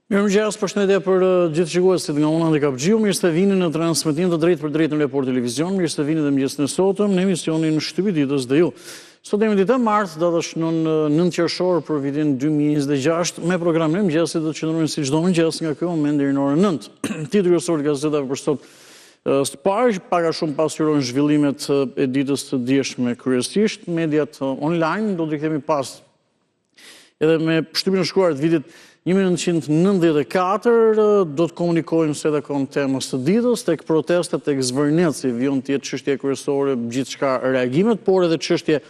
Mirëmëngjes, përshëndetje për gjithë shikuesit nga Unë Andi Kapxhiu. Mirë se vini në transmetim të drejtë për drejtë në Report Televizion. Mirë se vini dhe mëngjesin e sotëm në emisionin Shtypi i ditës dhe ju. Sot jemi ditë e martë, data është në 9 qershor për vitin 2026, me programin e mëngjesit do të qëndrojmë si çdo mëngjes nga ky moment deri në orën 9. Titulli kryesor i gazetave për sot së pari, pak a shumë pasqyrojnë zhvillimet e ditës së dieshme kryesisht. Mediat online do të rikthehemi pas edhe me shtypin e shkruar të vitit 1994, do të komunikojmë se dhe kon temës të ditës, tek protestet, tek zvërnetësi, vion të jetë çështje kryesore, gjithçka reagimet, por edhe çështje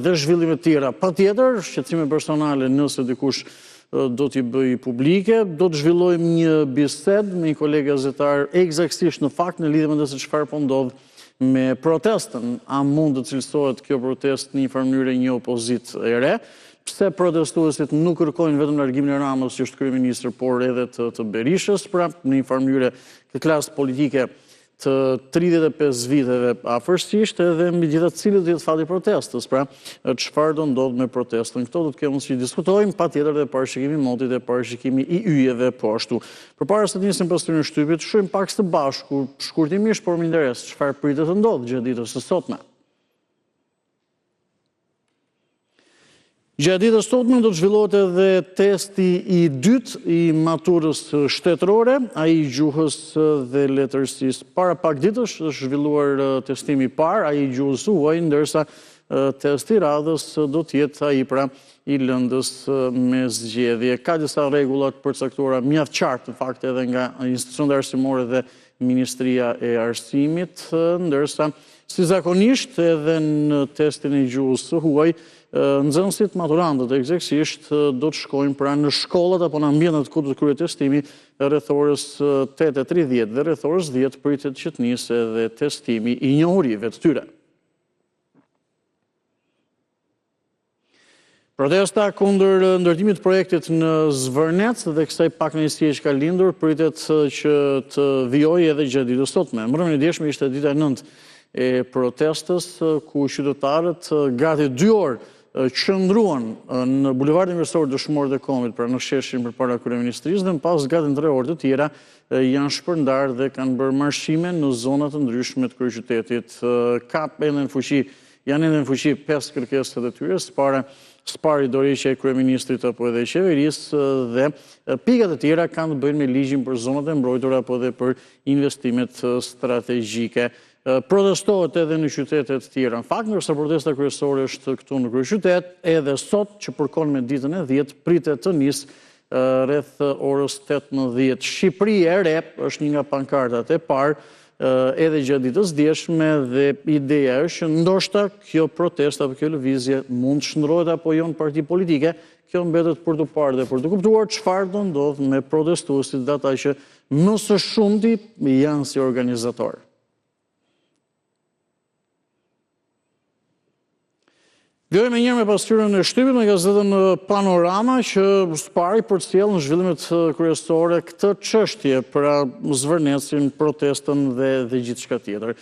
dhe zhvillime tjera. Patjetër, shqetësime personale nëse dikush do t'i bëj publike, do të zhvillojmë një bisedë me një kolegë gazetar eksaktësisht në fakt në lidhje me se çfarë po ndodh me protestën. A mund të cilësohet kjo protestë në një farë mënyrë një opozitë e re? Pse protestuesit nuk kërkojnë vetëm largimin e Ramës që është kryeministër, por edhe të Berishës, pra në një farë mënyrë këtë klasë politike të 35 viteve afërsisht, edhe mbi gjitha cilët do jetë fati protestës, pra çfarë do ndodh me protestën. Këto do të kemi mundësi të diskutojmë, patjetër dhe parashikimi i motit dhe parashikimi i yjeve po ashtu. Përpara se të nisim pasurinë e shtypit, shohim pak së bashku, shkurtimisht por me interes, çfarë pritet të ndodhë gjatë ditës së sotme. Gjatë ditës sotme do të zhvillohet edhe testi i dytë i maturës shtetërore, ai gjuhës dhe letërsisë. Para pak ditësh është zhvilluar testimi i parë, ai gjuhës huaj, ndërsa testi i radhës do të jetë ai pra i lëndës me zgjedhje. Ka disa rregulla të përcaktuara mjaft qartë në fakt edhe nga institucionet arsimore dhe Ministria e Arsimit, ndërsa si zakonisht edhe në testin e gjuhës së huaj nxënësit maturantët eksaktësisht do të shkojnë pra në shkollat apo në ambientet ku do të kryhet testimi rreth orës 8:30 dhe rreth orës 10 pritet që të nisë edhe testimi i njohurive të tyre. Protesta kundër ndërtimit të projektit në Zvërnec dhe kësaj pakënaqësie që ka lindur pritet që të vijojë edhe gjatë ditës sotme. Mbrëmjen e dieshme ishte dita e 9 e protestës ku qytetarët gati 2 orë qëndruan në bulevardin Kryesor Dëshmorët e Kombit, pra në sheshin përpara kryeministrisë, dhe më pas gati në 3 orë të tjera janë shpërndarë dhe kanë bërë marshime në zona të ndryshme të kryeqytetit. Janë ende në fuqi 5 kërkesat e tyre, spari dorëheqja e kryeministrit apo edhe e qeverisë, dhe pikat e tjera kanë të bëjnë me ligjin për zonat e mbrojtura apo edhe për investimet strategjike. Protestohet edhe në qytetet tjera. Në fakt, ndërsa protesta kryesore është këtu në kryeqytet, edhe sot që përkon me ditën e 10 pritet të nisë rreth orës 18. Shqipëria e re është një nga pankartat e parë edhe gjatë ditës dieshme dhe ideja është që ndoshta kjo protestë apo kjo lëvizje mund të shndrohet apo jo në parti politike. Kjo mbetet për të parë dhe për të kuptuar çfarë do ndodh me protestuesit dhe ata që më së shumti janë si organizatorë. Vjojmë njërë me pasqyrën e shtypit me gazetën Panorama që së pari përcjell në zhvillimet kryesore këtë çështje pra Zvërnecin, protestën dhe gjithçka tjetër.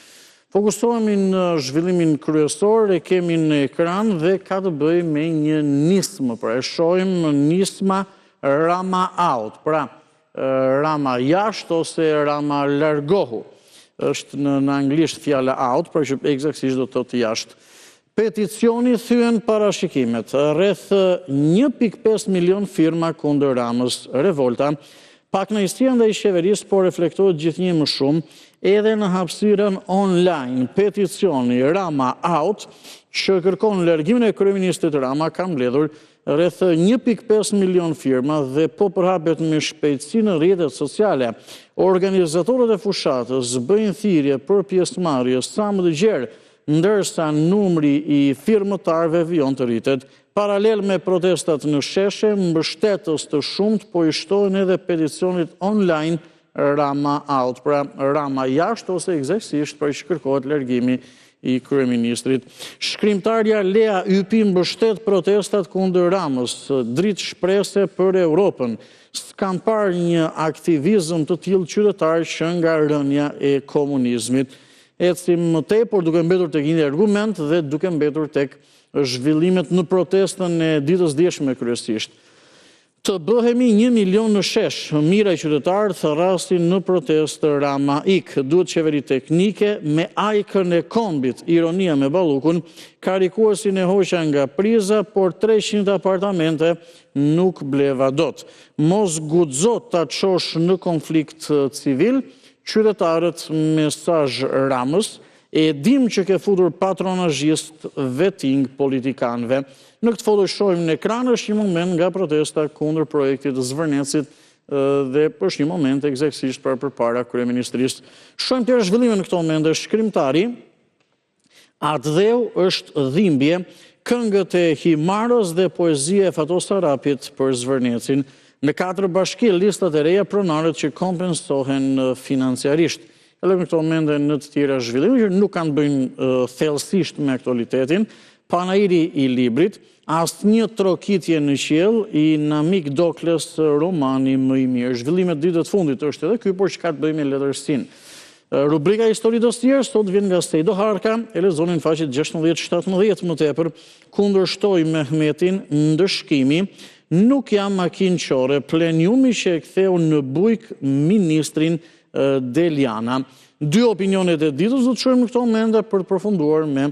Fokusohemi në zhvillimin kryesor, e kemi në ekran dhe ka të bëjë me një nismë, pra e shohim nisma Rama out, pra Rama jashtë ose Rama largohu. Është në anglisht fjala out, pra që eksaktësisht do të thotë jashtë. Peticioni thyen parashikimet. Rreth 1.5 milion firma kundër Ramës, revolta. Pakënaqësia ndaj qeverisë po reflektohet gjithnjë më shumë edhe në hapësirën online. Peticioni Rama out, që kërkon largimin e kryeministrit Rama, ka mbledhur rreth 1.5 milion firma dhe po përhapet me shpejtësi në rrjetet sociale. Organizatorët e fushatës bëjnë thirrje për pjesëmarrje sa më të gjerë, ndërsa numri i firmëtarëve vijon të rritet. Paralel me protestat në sheshe, mbështetës të shumt po i shtojnë edhe peticionit online Rama out, pra Rama jashtë ose eksaktësisht pra që kërkohet largimi i kryeministrit. Shkrimtarja Lea Ypi mbështet protestat kundër Ramës, dritë shprese për Europën. S'kam parë një aktivizëm të tillë qytetar që nga rënja e komunizmit. Ecim më tepër duke mbetur tek një argument dhe duke mbetur tek zhvillimet në protestën e ditës dieshme kryesisht. Të bëhemi 1 milion në shesh, mira i qytetarë tharrasin në protestë Rama ik. Duhet qeveri teknike me ajkën e kombit, ironia me ballukun, karikuesin e hoqja nga priza, por 300 apartamente nuk bleva dot. Mos guxo ta çosh në konflikt civil, qytetarët mesazh Ramës, e dim që ke futur patronazhist vetting politikanëve. Në këtë foto shohim në ekran është një moment nga protesta kundër projektit të Zvërnecit dhe është një moment eksaktësisht përpara kryeministrisë. Shohim tjerë zhvillime në këto momente. Shkrimtari Atdheu është dhimbje, këngët e Himaros dhe poezia e Fatos Arapit për Zvërnecin. Në 4 bashki listat e reja pronarët që kompensohen financiarisht. Edhe në këto momente në të tjera zhvillime që nuk kanë bëjnë thellësisht me aktualitetin. Panairi i librit, asnjë trokitje në qiell i Namik Dokles, romani më i mirë. Zhvillimet ditët fundit është edhe ky, por që ka të bëjë me letërsinë. Rubrika Histori dosierë sot vjen nga Sejdo Harka, e lexoni në faqet 16-17 më tepër. Kundërshtoi Mehmetin ndëshkimi, nuk jam makinqore, pleniumi që e ktheu në bujk ministrin Deliana. 2 opinionet e ditës do të shohim në këto momente për të përfunduar me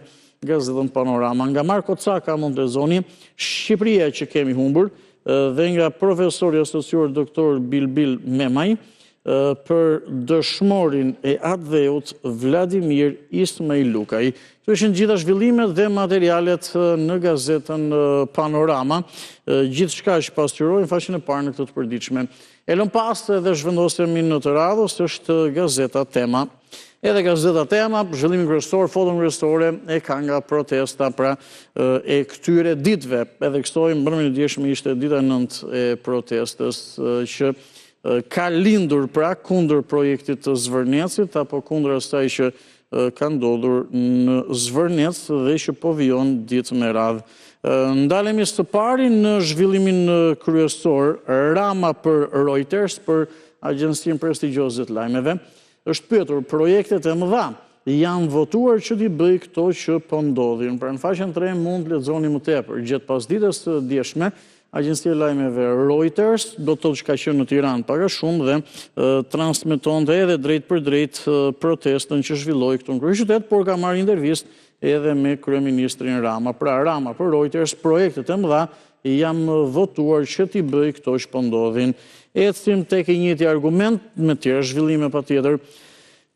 gazetën Panorama. Nga Marko Caka Montezoni, Shqipëria që kemi humbur, dhe nga profesori asocior doktor Bilbil Memaj, për dëshmorin e Atdheut Vladimir Ismail Lukaj. Këto ishin gjitha zhvillimet dhe materialet në gazetën Panorama. Gjithçka që pasqyrojnë faqen e parë në këtë të përditshme. E lëm pas dhe zhvendosemi në të radhës është gazeta Tema. Edhe gazeta Tema, zhvillimin kryesor, foton kryesore e ka nga protesta pra e këtyre ditëve. Edhe kësoj mbrëmjen e djeshme ishte dita 9 e protestës që ka lindur pra kundër projektit të Zvërnecit apo kundër asaj që ka ndodhur në Zvërnec dhe që po vijon ditë me radhë. Ndalemi së pari në zhvillimin kryesor, Rama për Reuters, për agjencinë prestigjioze të lajmeve, është pyetur projektet e mëdha janë votuar që t'i bëj këto që po ndodhin. Pra në faqen 3 mund të lexoni më tepër. Gjatë pasdites së djeshme, agjencia e lajmeve Reuters do të thotë që ka qenë në Tiranë pak a shumë dhe transmetonte edhe drejt për drejt protestën që zhvilloi këtu në kryeqytet, por ka marrë intervistë edhe me kryeministrin Rama. Pra Rama për Reuters, projektet e mëdha janë votuar që t'i bëj këto që po ndodhin. Ecim tek i njëjti argument me tjerë zhvillime patjetër.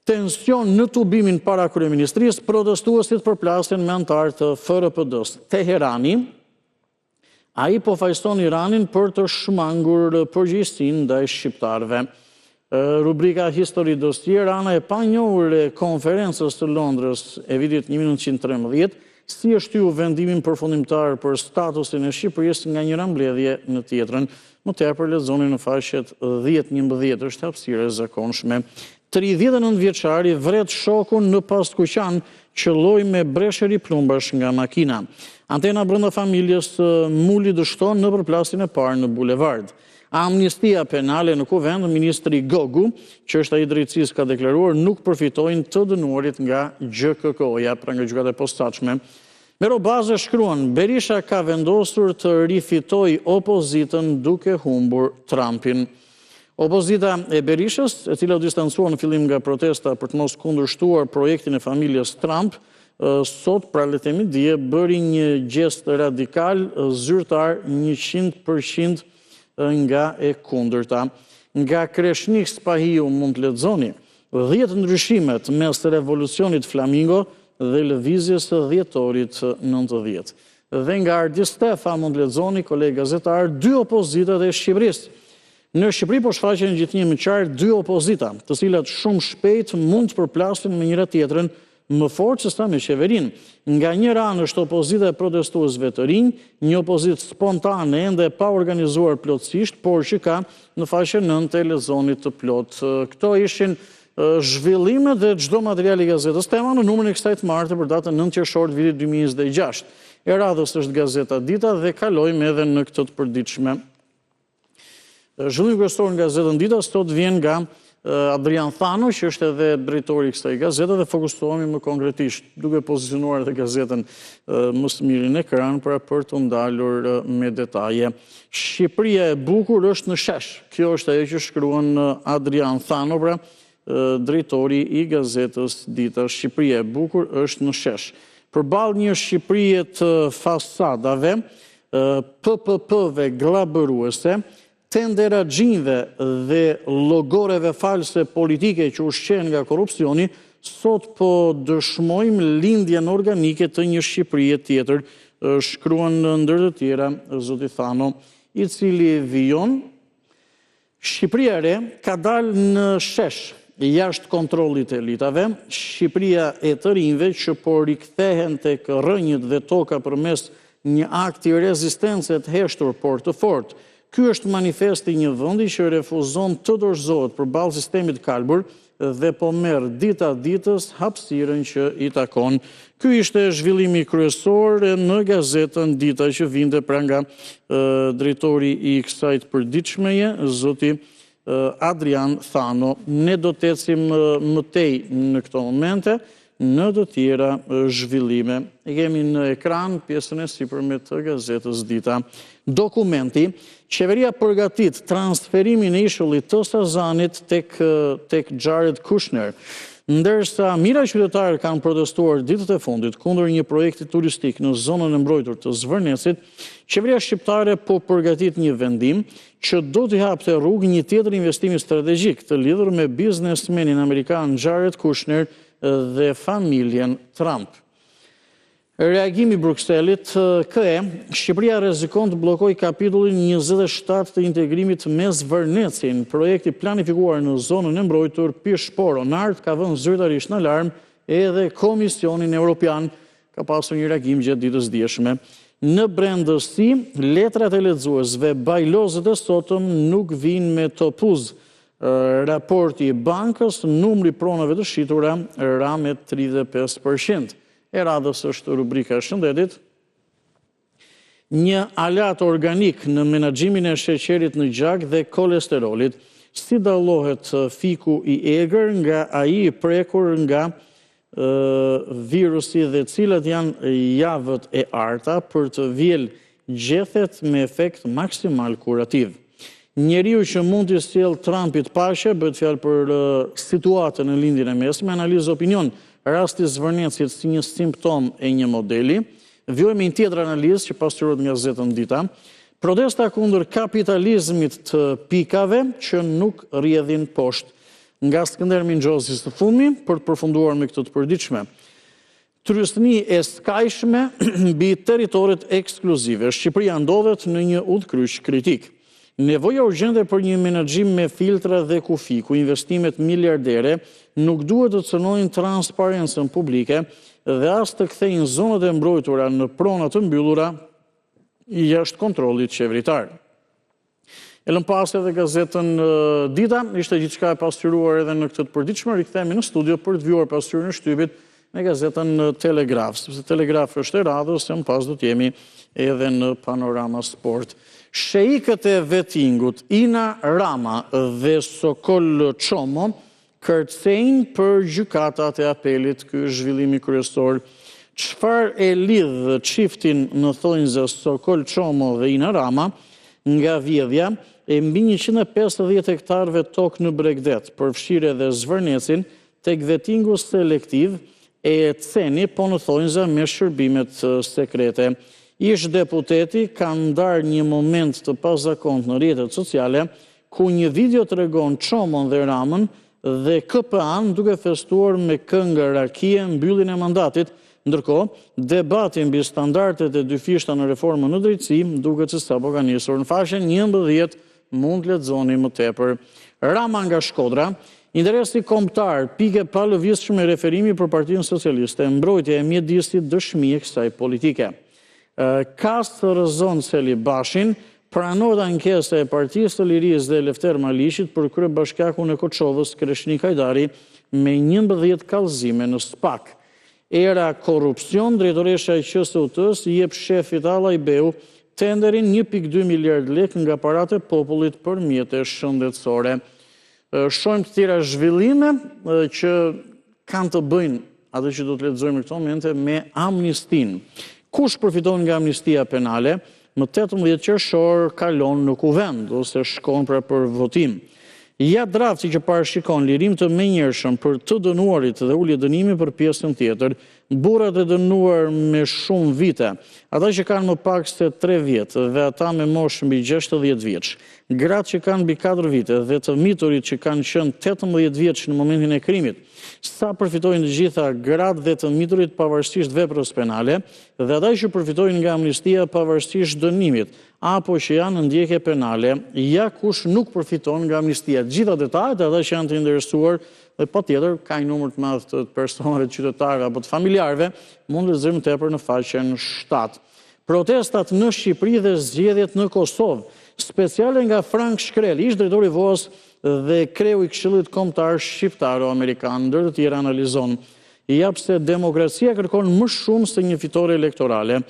Tension në tubimin para kryeministrisë, protestuesit përplasin me anëtar të FRPD-s. Teherani, ai po fajson Iranin për të shmangur përgjegjësinë ndaj shqiptarëve. Rubrika Histori dosier, ana e panjohur e konferencës të Londrës e vitit 1913, si është hyu vendimin përfundimtar për statusin e Shqipërisë nga njëra mbledhje në tjetrën. Më tepër lexoni në faqet 10-11, është hapësirë e zakonshme. 39 vjeçari vret shokun në Pastkuqan, qelloi me breshëri plumbash nga makina. Antena brenda familjes muli dështon në përplasjen e parë në bulevard. Amnistia penale në kuvend, ministri Gogu, që është ai drejtësisë ka deklaruar, nuk përfitojnë të dënuarit nga GKK-ja, pra nga gjykata e posaçme. Mero Baze shkruan, Berisha ka vendosur të rifitoj opozitën duke humbur Trumpin. Opozita e Berishës, e cila u distancua në fillim nga protesta për të mos kundërshtuar projektin e familjes Trump, sot, pra le të themi dje, bëri një gjest radikal, zyrtar 100% nga e kundërta. Nga Kreshnik Spahiu mund të lexoni 10 ndryshimet mes revolucionit Flamingo dhe lëvizjes së dhjetorit 90. Dhe nga Ardi Stefa mund të lexoni, kolegë gazetar, 2 opozitat e Shqipërisë. Në Shqipëri po shfaqen gjithnjë më qartë 2 opozita, të cilat shumë shpejt mund të përplasin me njëra tjetrën më fort se sa me qeverinë. Nga njëra anë është opozita e protestuesve të rinj, një opozitë spontane ende pa organizuar plotësisht, por që ka në faqen 9 e lexonit të plot. Këto ishin zhvillimet dhe çdo material i gazetës Tema në numrin e kësaj të martë për datën 9 qershor të vitit 2026. E radhës është gazeta Dita dhe kalojmë edhe në këtë të përditshme. Zhvillimi kryesor nga gazetën Dita sot vjen nga Adrian Thano, që është edhe drejtori i kësaj gazete, dhe fokusohemi më konkretisht, duke pozicionuar edhe gazetën më së miri në ekran për të ndalur me detaje. Shqipëria e bukur është në shesh. Kjo është ajo që shkruan Adrian Thano, pra drejtori i gazetës Dita. Shqipëria e bukur është në shesh. Përballë një Shqipërie të fasadave, PPP-ve glabëruese, tenderaxhinëve dhe llogoreve false politike që ushqen nga korrupsioni, sot po dëshmojmë lindjen organike të një Shqipërie tjetër, shkruan ndër të tjera zoti Thano, i cili vijon. Shqipëria e re ka dalë në shesh jashtë kontrollit të elitave, Shqipëria e të rinjve që po rikthehen tek rrënjët dhe toka përmes një akti rezistence të heshtur por të fortë. Ky është manifesti një vendi që refuzon të dorëzohet përballë sistemit kalbur dhe po merr dita ditës hapësirën që i takon. Ky ishte zhvillimi kryesor në gazetën Dita që vinte pra nga drejtori i kësaj të përditshmeje, zoti Adrian Thano. Ne do të ecim më tej në këto momente në të tjera zhvillime. E kemi në ekran pjesën e sipërme të gazetës Dita. Dokumenti: Qeveria përgatit transferimin e ishullit të Sazanit tek Jared Kushner. Ndërsa mira qytetarë kanë protestuar ditët e fundit kundër një projekti turistik në zonën e mbrojtur të Zvërnecit, qeveria shqiptare po përgatit një vendim që do t'i hapte rrugë një tjetër investimi strategjik të lidhur me biznesmenin amerikan Jared Kushner dhe familjen Trump. Reagimi Brukselit, KE, Shqipëria rrezikon të bllokojë kapitullin 27 të integrimit me Zvërnecin. Projekti planifikuar në zonën e mbrojtur Pishpor-Onart ka vënë zyrtarisht në alarm edhe Komisionin Evropian. Ka pasur një reagim gjatë ditës dieshme. Në brendësi, letrat e lexuesve, bajlozët e sotëm nuk vinë me topuz. Raporti i bankës, numri pronave të shitura ra me 35%. E radhës është rubrika e shëndetit. Një alat organik në menaxhimin e sheqerit në gjak dhe kolesterolit. Si dallohet fiku i egër nga ai i prekur nga virusi dhe cilat janë javët e arta për të vjel gjethet me efekt maksimal kurativ. Njeriu që mund t'i sjell Trumpit paqe, bëhet fjalë për situatën në lindjen e mesme, analizë opinion. Rasti Zvërnecit si një simptom e një modeli. Vjojmë një tjetër analizë që pasqyrohet nga gazetën Dita. Protesta kundër kapitalizmit të pikave që nuk rrjedhin poshtë. Nga Skënder Mingjozi së fundmi për të përfunduar me këtë të përditshme. Trysni e skajshme mbi territoret ekskluzive. Shqipëria ndodhet në një udhkryq kritik. Nevoja urgjente për një menaxhim me filtra dhe kufi, ku investimet miliardere nuk duhet të cënojnë transparencën publike dhe as të kthejnë zonat e mbrojtura në prona të mbyllura jashtë kontrollit qeveritar. E lëm pas edhe gazetën Dita, ishte gjithçka e pasqyruar edhe në këtë të përditshme, rikthehemi në studio për të vjuar pasqyrën e shtypit në gazetën Telegraf, sepse Telegraf është e radhës, se më pas do t'jemi edhe në Panorama Sport. Sheikët e Vetingut, Ina Rama dhe Sokol Çomo kërcejnë për gjykatat e apelit. Ky është zhvillimi kryesor. Çfarë e lidh çiftin në thonjza Sokol Çomo dhe Ina Rama nga vjedhja e mbi 150 hektarëve tokë në Bregdet, përfshirë edhe Zvërnecin, tek Vetingu selektiv e Ceni, po në thonjza me shërbimet sekrete. Ish deputeti ka ndarë një moment të pazakont në rrjetet sociale, ku një video tregon Çomon dhe Ramën dhe KPA-n duke festuar me këngë rakie mbylljen e mandatit, ndërkohë debati mbi standardet e dyfishta në reformën në drejtësi duket se sapo ka nisur. Në faqen 11 mund të lexoni më tepër. Rama nga Shkodra, interesi kombëtar, pike pa lëvizshme referimi për Partinë Socialiste, mbrojtja e mjedisit dëshmi e kësaj politike. Kastë rëzon Seli Bashin, pranohet ankesa e Partisë të Lirisë dhe Lefter Malishit për kryebashkiakun e Koçovës Kreshnik Hajdari me 11 kallëzime në SPAK. Era korrupsion, drejtoresha e QSUT-s jep shefit Allaj Beu tenderin 1.2 miliard lekë nga paratë e popullit për mjete shëndetësore. Shohim të tjera zhvillime që kanë të bëjnë atë që do të lexojmë në këto momente me amnistin. Kush përfiton nga amnistia penale? Më 18 qershor kalon në kuvend ose shkon për votim. Ja drafti që parashikon lirim të menjëhershëm për të dënuarit dhe ulje dënimi për pjesën tjetër, burrat e dënuar me shumë vite, ata që kanë më pak se 3 vjetë dhe ata me moshë mbi 60 vjeç, gratë që kanë mbi 4 vite dhe të miturit që kanë qenë 18 vjeç në momentin e krimit. Sa përfitojnë të gjitha gratë dhe të miturit pavarësisht veprës penale dhe ata që përfitojnë nga amnistia pavarësisht dënimit apo që janë në ndjekje penale, ja kush nuk përfiton nga amnistia. Gjitha detajet ata që janë të interesuar dhe patjetër ka një numër të madh të personave qytetarëve apo të familjarëve, mund të lexojmë tepër në faqen 7. Protestat në Shqipëri dhe zgjedhjet në Kosovë, speciale nga Frank Shkrel, ish drejtori i VOS dhe kreu i Këshillit Kombëtar Shqiptaro-Amerikan, ndër të tjerë analizon. I jap se demokracia kërkon më shumë se një fitore elektorale.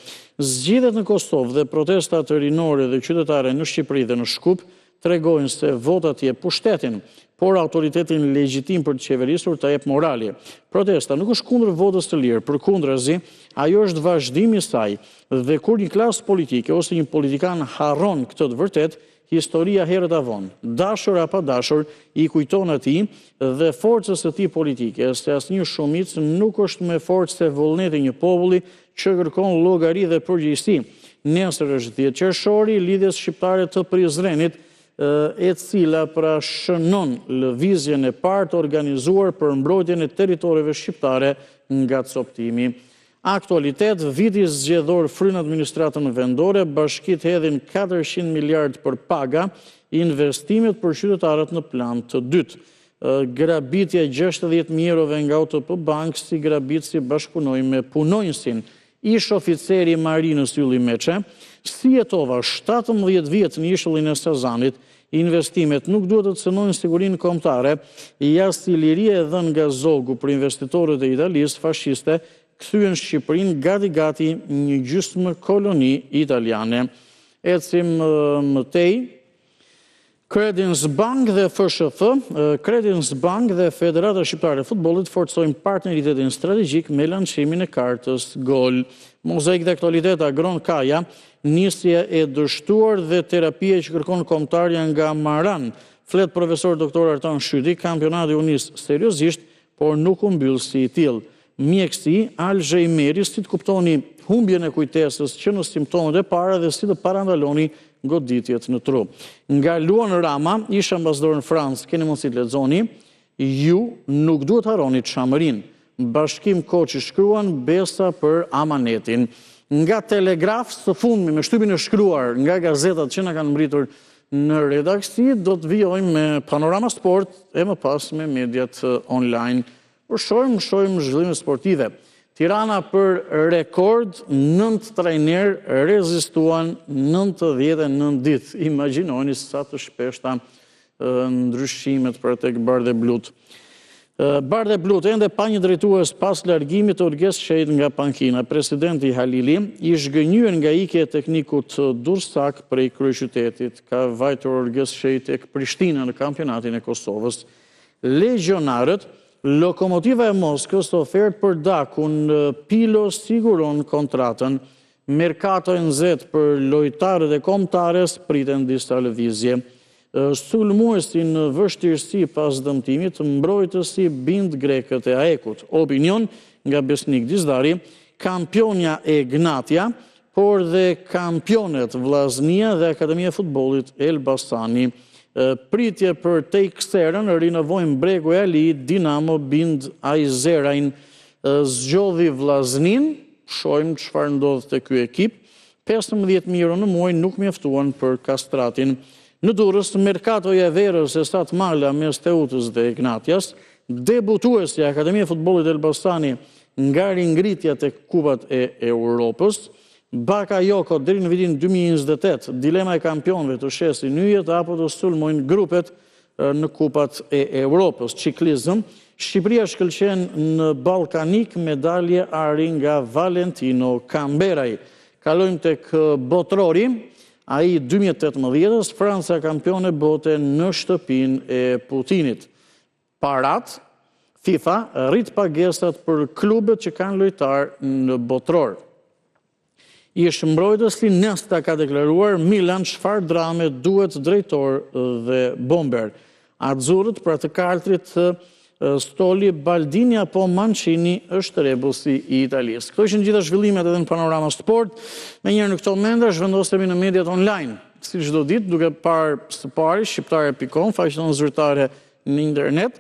Zgjedhjet në Kosovë dhe protestat rinore dhe qytetare në Shqipëri dhe në Shkup tregojnë se votat jep pushtetin, por autoritetin legjitim për të qeverisur ta jep morali. Protesta nuk është kundër votës të lirë, përkundrazi, ajo është vazhdimi i saj. Dhe kur një klasë politike ose një politikan harron këtë të vërtet, historia herët avon, dashur apo dashur, i kujton atij dhe forcës së tij politike, se asnjë shumicë nuk është më fortë se vullneti i një populli që kërkon llogari dhe përgjegjësi. Nesër është 10 qershori, lidhjes shqiptare të Prizrenit, e cila pra shënon lëvizjen e parë të organizuar për mbrojtjen e territoreve shqiptare nga coptimi. Aktualitet, viti zgjedhor fryn administratën vendore, bashkitë hedhin 400 miliard për paga, investimet për qytetarët në plan të dytë. Grabitja 60.000 eurove nga OTP Bank si grabit si bashkëpunoj me punonjësin. Ish oficeri i Marinës Ylli Meçe, si jetova 17 vjetë në ishullin e Sazanit, investimet nuk duhet të cënojnë sigurinë kombëtare, jashtë si liria e dhënë nga Zogu për investitorët e Italisë fashiste, kthyen Shqipërinë gati një gjysmë koloni italiane. Ecim mëtej. Credence Bank dhe FSHF, Credence Bank dhe Federata Shqiptare e Futbollit forcojnë partneritetin strategjik me lancimin e kartës Gol. Mozaik dhe aktualitet Agron Kaja, nisje e dështuar dhe terapie që kërkon kombëtarja nga Maran. Flet profesor doktor Artan Shyti, kampionati u nis seriozisht, por nuk u mbyll si i tillë. Mjekësi, Alzheimeri, si të kuptoni humbjen e kujtesës që në simptomet e para dhe si të parandaloni goditjet në tru. Nga Luan Rama, ish ambasador në Francë, keni mundësi të lexoni, ju nuk duhet harroni çamërinë. Bashkim Koçi shkruan besa për amanetin. Nga Telegraf, së fundmi me shtypin e shkruar nga gazetat që na kanë mbritur në redaksi, do të vijojmë me Panorama Sport e më pas me mediat online. Shohim zhvillime sportive. Tirana për rekord, 9 trajner rezistuan 99 ditë. Imagjinoni sa të shpeshta ndryshimet për tek Bardhe Blut. Bardhe Blut ende pa një drejtues pas largimit të Orges Shejt nga pankina. Presidenti Halili i zhgënjur nga ikja e teknikut Dursak prej kryeqytetit. Ka vajtur Orges Shejt tek Prishtina në kampionatin e Kosovës. Legionarët, Lokomotiva e Moskës ofert për Dakun, Pilo siguron kontratën, Mercato NZ për lojtarët e kombëtares priten disa lëvizje. Sulmuesi në vështirësi pas dëmtimit, mbrojtësi bind grekët e AEK-ut. Opinion nga Besnik Dizdari, kampionja e Gnatja, por dhe kampionet Vllaznia dhe Akademia e Futbollit Elbasani. Pritje për Tejkserën, rinovojnë Bregu e Ali, Dinamo bind Ajzerajn, zgjodhi Vllaznin, shohim çfarë ndodh te ky ekip. 15.000 euro në muaj nuk mjaftuan për Kastratin. Në Durrës, Mercatoja e Verës e Stat Mala mes Teutës dhe Ignatias, debutuesi Akademia e Futbollit Elbasani nga ringritja tek kupat e Europës. Bakayoko deri në vitin 2028, dilema e kampionëve të shesin yjet apo të sulmojnë grupet në kupat e Europës. Ciklizëm, Shqipëria shkëlqen në Ballkanik, medalje ari nga Valentino Camberaj. Kalojmë tek botrori, ai 2018-ës, Franca kampione bote në shtëpinë e Putinit. Parat, FIFA rrit pagesat për klubet që kanë lojtar në botror. Ish mbrojtës Nesta ka deklaruar Milan çfarë drame duhet drejtor dhe bomber. Azzurrët për të kaltrit Stoli, Baldini apo Mancini është rebulsi i Italisë. Këto ishin gjitha zhvillimet edhe në Panorama Sport. Me njërë në këto mende zhvendosemi në mediat online. Si çdo ditë, duke parë së pari shqiptare.com, faqen zyrtare në internet.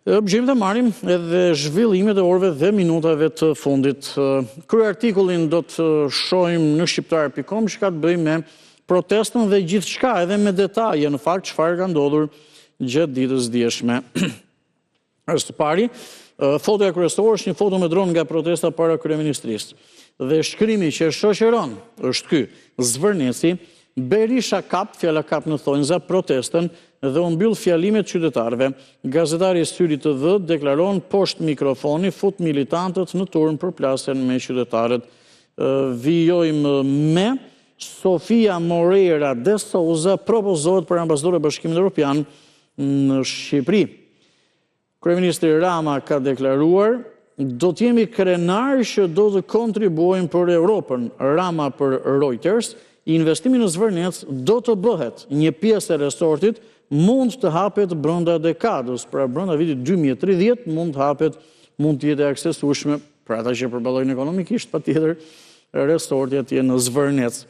Gjejmë të marrim edhe zhvillimet e orëve dhe minutave të fundit. Krye artikullin do të shohim në shqiptare.com që ka të bëjë me protestën dhe gjithçka, edhe me detaje në fakt çfarë ka ndodhur gjatë ditës djeshme. Së pari, fotoja kryesore është një foto me dron nga protesta para kryeministrisë. Dhe shkrimi që shoqëron është ky: Zvërneci, Berisha kap, fjala kap në thonjza, protestën dhe u mbyll fjalimet qytetarëve. Gazetari i Syrit TV deklaron poshtë mikrofoni, fut militantët në turn për plasjen me qytetarët. Vijojmë me Sofia Moreira de Souza propozohet për ambasador e Bashkimit Evropian në Shqipëri. Kryeministri Rama ka deklaruar: do të jemi krenar që do të kontribuojmë për Europën. Rama për Reuters: investimi në Zvërnec do të bëhet një pjesë e resortit, mund të hapet brenda dekadës, pra brenda vitit 2030 mund të hapet, mund të jetë aksesueshme për ata që përballojnë ekonomikisht, patjetër resorti atje në Zvërnec.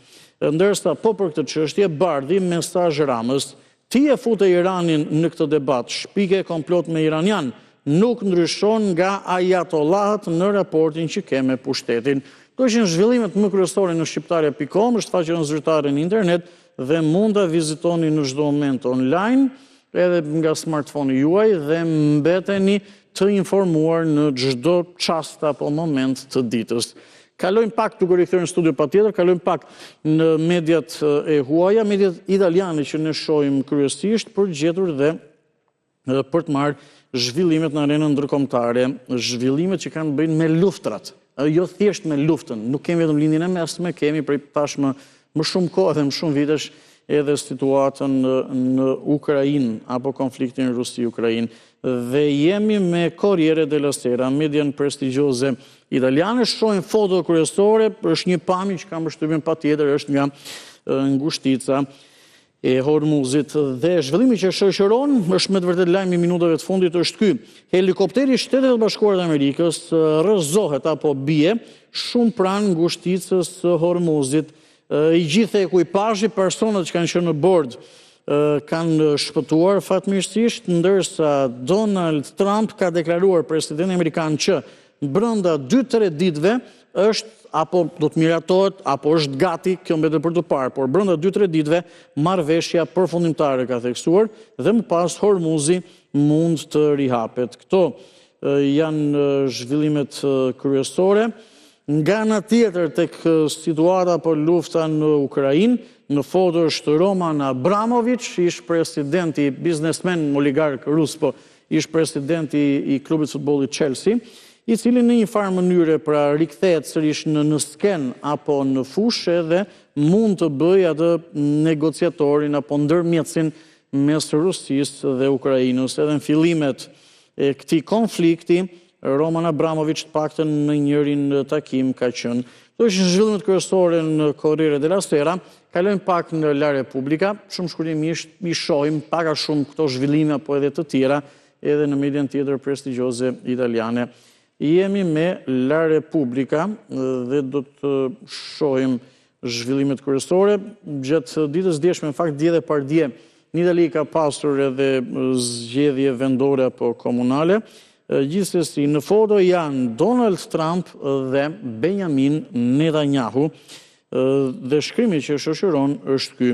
Ndërsa po për këtë çështje bardhi mesazh Ramës: ti e fute Iranin në këtë debat, shpike komplot me iranian, nuk ndryshon nga ajatollahët në raportin që ke me pushtetin. Këto ishin zhvillimet më kryesore në shqiptare.com, është faqen zyrtare në internet dhe mund ta vizitoni në çdo moment online, edhe nga smartphone juaj, dhe mbeteni të informuar në çdo çast apo moment të ditës. Kalojmë pak duke rikthyer në studio patjetër, kalojmë pak në mediat e huaja, mediat italiane që ne shohim kryesisht për gjetur dhe për të marrë zhvillimet në arenën ndërkombëtare, zhvillimet që kanë bëjnë me luftrat. Jo thjesht me luftën, nuk kemi vetëm lindjen e mesme, kemi prej tashmë më shumë kohë dhe më shumë vitesh edhe situatën në Ukrainë apo konfliktin Rusi-Ukrainë. Dhe jemi me Corriere della Sera, median prestigjioze italiane. Shohim foto kryesore, është një pamje që kam përshtypjen patjetër është nga ngushtica e Hormuzit. Dhe zhvillimi që shoqëron është me të vërtetë lajmi i minutave të fundit është ky: helikopteri i Shtetet Bashkuara të Amerikës rrëzohet apo bie shumë pranë ngushticës së Hormuzit. I gjithë ekuipazhi, personat që kanë qenë në bord kanë shpëtuar fatmirësisht, ndërsa Donald Trump ka deklaruar, presidenti amerikan, që brenda 2-3 ditëve është apo do të miratohet apo është gati, kjo mbetet për të parë, por brenda 2-3 ditëve marrëveshja përfundimtare ka theksuar dhe më pas Hormuzi mund të rihapet. Këto janë zhvillimet kryesore. Nga ana tjetër tek situata për lufta në Ukrainë, në foto është Roman Abramovich, ish presidenti, biznesmen, oligark rus, po ish presidenti i klubit futbollit Chelsea, i cili në një farë mënyre pra rikthehet sërish në sken apo në fushë dhe mund të bëjë atë negociatorin apo ndërmjetësin mes Rusisë dhe Ukrainës. Edhe në fillimet e këtij konflikti, Roman Abramovich të paktën në njërin takim ka qenë. Këto ishin zhvillimet kryesore në Corriere della Sera. Kalojmë pak në La Repubblica, shumë shkurtimisht i shohim pak a shumë këto zhvillime apo edhe të tjera edhe në median tjetër prestigjioze italiane. Jemi me La Repubblica dhe do të shohim zhvillimet kryesore. Gjatë ditës djeshme, në fakt dje dhe pardje, në Itali ka pasur edhe zgjedhje vendore apo komunale. Gjithsesi, në foto janë Donald Trump dhe Benjamin Netanyahu dhe shkrimi që shoqëron është ky: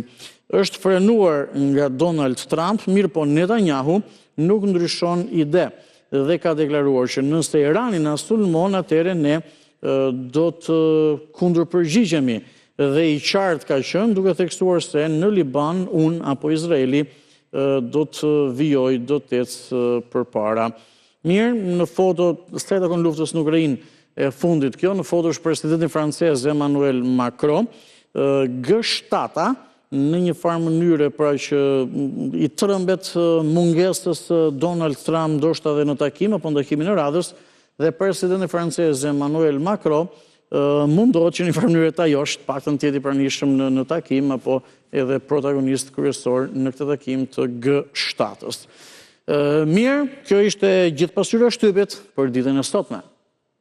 është frenuar nga Donald Trump, mirë po Netanyahu nuk ndryshon ide dhe ka deklaruar që nëse Irani na sulmon, atëherë ne do të kundërpërgjigjemi. Dhe i qartë ka qenë duke theksuar se në Liban unë apo Izraeli do të vijojë, do të ecë përpara. Mirë, në foto stretakon luftës në Ukrainë e fundit kjo, në foto është presidenti francez Emmanuel Macron, G7 në një farë mënyre pra që i trëmbet mungesës Donald Trump ndoshta edhe në takim apo në takimin e radhës dhe presidenti francez Emmanuel Macron mundohet që një farë mënyre ta josh, paktën të jetë i pranishëm në takim apo edhe protagonist kryesor në këtë takim të G7-s. Mirë, kjo ishte gjithë pasyra shtypjet për ditën e sotme.